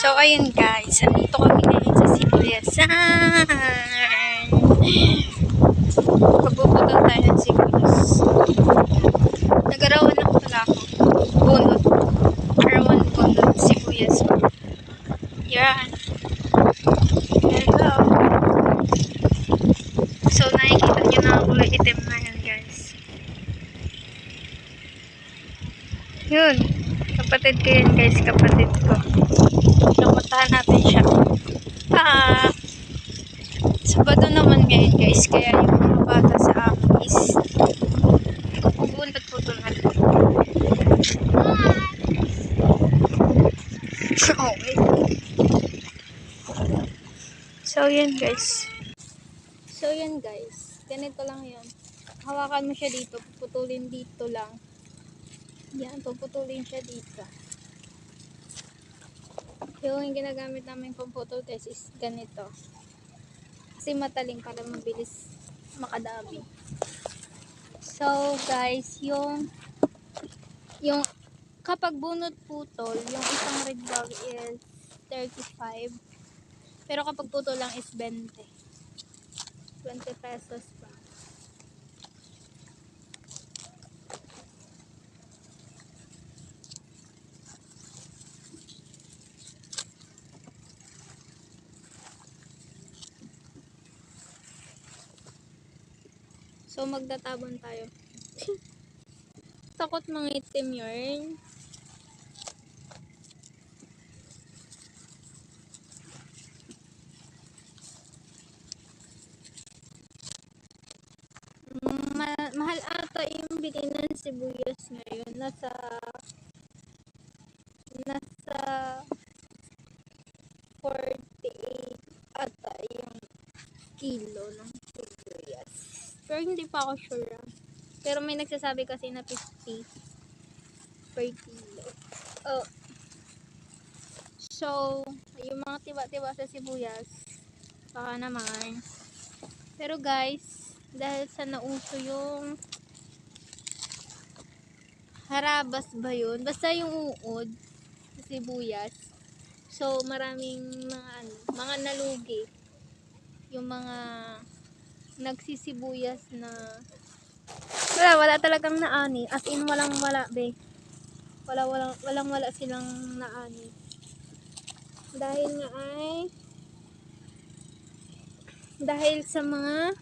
So, ayun guys. Andito kami ngayon sa Sibuyasan. Pagpuputol tayo ng sibuyas. Nagarawan lang pala ako. Bunot. Arawan bunot sibuyas. Yan. There you go. So, nakikita nyo na ang kulay itim na yan guys. Yun. Kapatid ko yan guys. Kapatid ko. Napuntahan natin siya. Sabado naman ngayon guys. Kaya yung mga bata sa amin is pupuntat-putol na. Okay. So yan guys. Ganito lang yan. Hawakan mo siya dito. Puputulin dito lang. Yan. Puputulin siya dito. Yung ginagamit namin pamputol guys is ganito. Kasi mataling para mabilis makadami. So guys, yung kapag bunot putol, yung isang red bag is 35. Pero kapag putol lang is 20. 20 pesos pa. So, magdatabon tayo. Takot mangitim yun. Mahal ata yung bilhin ng sibuyas ngayon. Nasa 48 ata yung kilo ng sibuyas. Pero hindi pa ako sure. Pero may nagsasabi kasi na 50 per kilo. Oh. So, yung mga tiba-tiba sa sibuyas, baka naman. Pero guys, dahil sa nauso yung harabas ba yun? Basta yung uod sa sibuyas. So, maraming mga nalugi. Yung mga nagsisibuyas na wala talagang naani. As in, walang-wala, be. Walang-wala silang naani. Dahil nga ay dahil sa mga